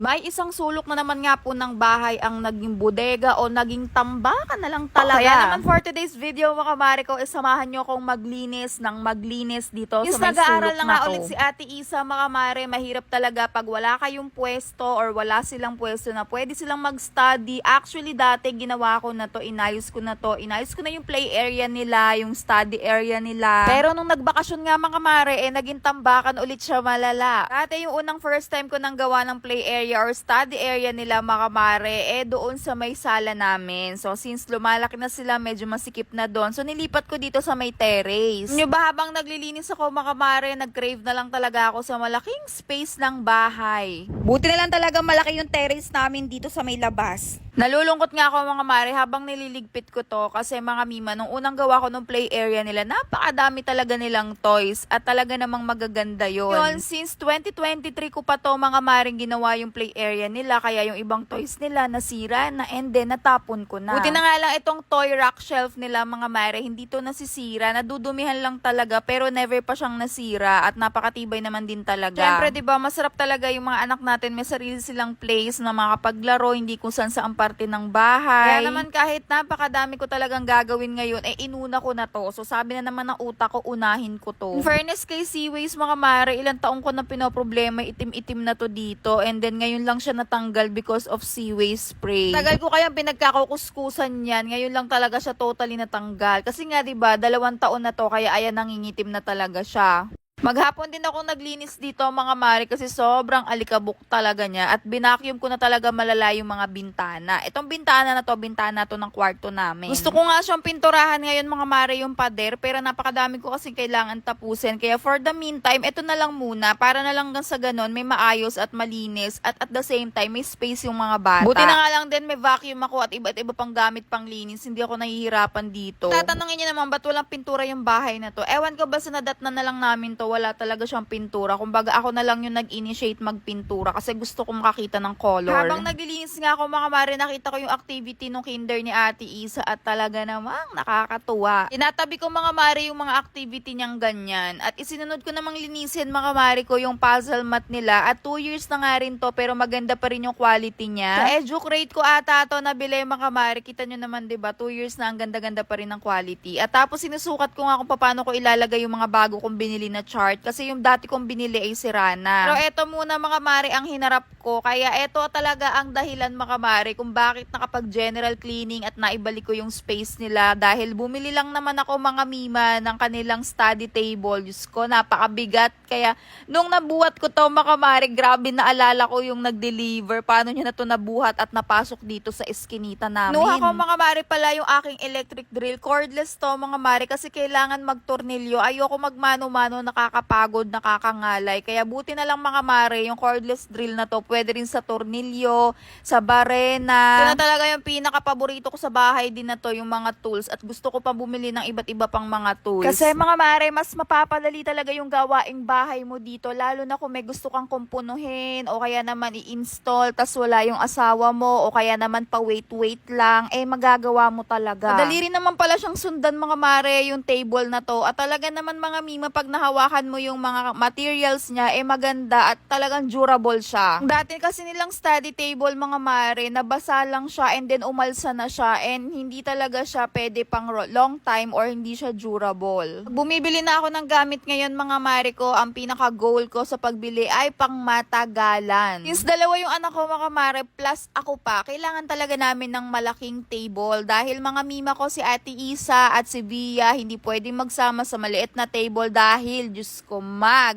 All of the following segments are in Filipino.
May isang sulok na naman nga po ng bahay ang naging bodega o naging tambakan na lang talaga. Kaya naman for today's video mga kamare ko, samahan nyo akong maglinis dito sa may nag-aaral na nga ulit si Ate Isa mga kamare, mahirap talaga pag wala kayong pwesto or wala silang pwesto na pwede silang mag-study. Actually dati ginawa ko na to, inayos ko na yung play area nila, yung study area nila. Pero nung nagbakasyon nga mga kamare, naging tambakan ulit siya malala. Dati yung unang first time ko nang gawa ng play area or study area nila mga kamare, doon sa may sala namin. So since lumalaki na sila, medyo masikip na doon. So nilipat ko dito sa may terrace. Nyo ba habang naglilinis ako mga kamare, nag-crave na lang talaga ako sa malaking space ng bahay. Buti na lang talaga malaki yung terrace namin dito sa may labas. Nalulungkot nga ako mga mare habang nililigpit ko to kasi mga mima, nung unang gawa ko ng play area nila, napakadami talaga nilang toys at talaga namang magaganda yon. Since 2023 ko pa to mga maring ginawa yung play area nila, kaya yung ibang toys nila nasira na and then natapon ko na. Buti na nga lang itong toy rack shelf nila mga mare, hindi to nasisira, nadudumihan lang talaga pero never pa siyang nasira at napakatibay naman din talaga. Siyempre diba masarap talaga yung mga anak natin, may sarili silang place na makapaglaro, hindi kung saan saan parte ng bahay. Kaya naman kahit napakadami ko talagang gagawin ngayon, inuna ko na to. So sabi na naman ng utak ko, unahin ko to. In fairness kay Seaways mga mare, ilang taong ko na pinoproblema, itim-itim na to dito. And then ngayon lang siya natanggal because of Seaways spray. Tagal ko kayang pinagkakakuskusan yan. Ngayon lang talaga siya totally natanggal. Kasi nga 'di ba, 2 taon na to kaya ayan nangingitim na talaga siya. Maghapon din ako naglinis dito mga mare kasi sobrang alikabok talaga niya at binacuum ko na talaga malala yung mga bintana. Itong bintana na to ng kwarto namin. Gusto ko nga siyang pinturahan ngayon mga mare yung pader pero napakadami ko kasi kailangan tapusin. Kaya for the meantime, ito na lang muna para na lang sa ganon may maayos at malinis at the same time may space yung mga bata. Buti na nga lang din may vacuum ako at iba't iba pang gamit pang linis. Hindi ako nahihirapan dito. Tatanungin niyo naman ba't walang pintura yung bahay na to? Ewan ko ba sa nadatnan na lang namin to, wala talaga siyang pintura. Kumbaga ako na lang yung nag-initiate magpintura kasi gusto ko makakita ng color. Habang naglilinis nga ako mga mare, nakita ko yung activity nung kinder ni Ate Isa at talaga namang nakakatuwa. Tinatabi ko mga mare yung mga activity niyang ganyan at isinunod ko namang linisin mga mare ko yung puzzle mat nila at 2 years na nga rin to pero maganda pa rin yung quality niya. Sa Educrate ko ata to nabili mga mare, kita nyo naman 'di ba, 2 years na ang ganda-ganda pa rin ng quality. At tapos sinusukat ko nga kung paano ko ilalagay yung mga bago kong binili na chart kasi yung dati kong binili ay sira na. Pero eto muna mga mare ang hinarap ko. Kaya eto talaga ang dahilan mga mare kung bakit nakapag general cleaning at naibalik ko yung space nila. Dahil bumili lang naman ako mga mima ng kanilang study table. Diyos ko, napakabigat. Kaya nung nabuhat ko to mga mare, grabe naalala ko yung nag-deliver. Paano niya na to nabuhat at napasok dito sa eskinita namin. Nuha ko mga mare pala yung aking electric drill. Cordless to mga mare kasi kailangan magtornilyo. Ayoko magmano-mano, nakakapagod, nakakangalay. Kaya buti na lang mga mare, yung cordless drill na to, pwede rin sa tornilyo, sa barena. Ito na talaga yung pinaka-paborito ko sa bahay din na to, yung mga tools. At gusto ko pa bumili ng iba't iba pang mga tools. Kasi mga mare, mas mapapadali talaga yung gawaing bahay mo dito. Lalo na kung may gusto kang kumpunuhin o kaya naman i-install, tas wala yung asawa mo o kaya naman pa wait lang, magagawa mo talaga. Madali rin naman pala siyang sundan mga mare, yung table na to. At talaga naman mga mima, pag nahawakan mo yung mga materials niya, maganda at talagang durable siya. Dati kasi nilang study table mga mare, nabasa lang siya and then umalsa na siya and hindi talaga siya pwede pang long time or hindi siya durable. Bumibili na ako ng gamit ngayon mga mare ko, ang pinaka-goal ko sa pagbili ay pang matagalan. Since dalawa yung anak ko mga mare plus ako pa, kailangan talaga namin ng malaking table dahil mga mima ko si Ate Isa at si Via hindi pwedeng magsama sa maliit na table dahil Diyos ko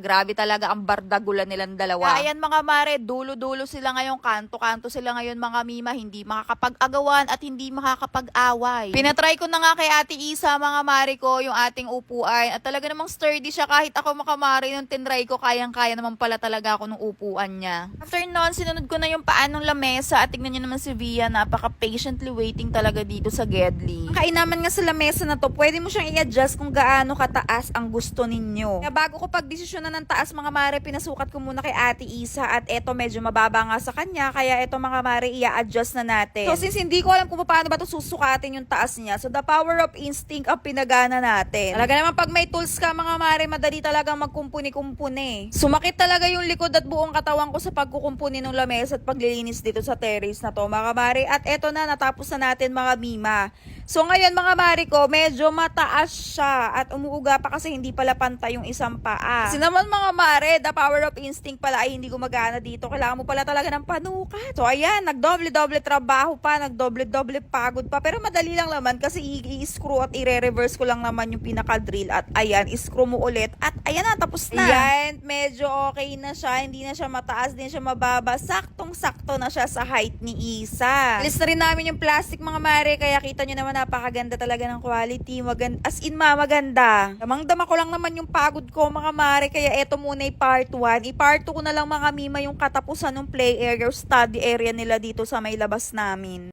grabe talaga ang bardagulan nilang dalawa. Kaya yan mga mare, dulo-dulo sila ngayon, kanto-kanto sila ngayon mga mima, hindi makakapag-agawan at hindi makakapag-away. Pinatry ko na nga kay Ate Isa mga mare ko yung ating upuan at talaga namang sturdy siya kahit ako mga mare nung tinry ko, kayang-kaya naman pala talaga ako nung upuan niya. After nun, sinunod ko na yung paan ng lamesa at tignan nyo naman si Via, napaka-patiently waiting talaga dito sa Gedli. Ang kainaman nga sa lamesa na to, pwede mo siyang i-adjust kung gaano kataas ang gusto ninyo. Kaya bago ko pagdesisyonan ng taas mga mare, pinasukat ko muna kay Ate Isa at eto medyo mababa nga sa kanya, kaya eto mga mare i-adjust na natin. So since hindi ko alam kung paano ba ito susukatin yung taas niya, so the power of instinct ang pinagana natin. Talaga naman pag may tools ka mga mare, madali talagang magkumpuni-kumpuni. Sumakit talaga yung likod at buong katawan ko sa pagkukumpuni ng lamesa at paglilinis dito sa terrace na to mga mare. At eto na, natapos na natin mga mima. So ngayon mga mare ko, medyo mataas siya at umuuga pa kasi hindi pala pantay yung isang paa. Kasi naman mga mare, the power of instinct pala ay hindi gumagana dito. Kailangan mo pala talaga ng panukat. So ayan, nagdoble-doble trabaho pa, nagdoble-doble pagod pa. Pero madali lang naman kasi i-screw at i-reverse ko lang naman yung pinaka-drill. At ayan, i-screw mo ulit. At ayan na, tapos na. Ayan, medyo okay na siya. Hindi na siya mataas, hindi na siya mababa. Saktong-sakto na siya sa height ni Isa. Alis na rin namin yung plastic mga mare, kaya kita nyo naman napakaganda talaga ng quality. As in maganda. Damang-dama ko lang naman yung pagod ko mga mare, kaya eto muna yung part 1. I-part 2 ko na lang mga mima yung katapusan ng play area or study area nila dito sa may labas namin.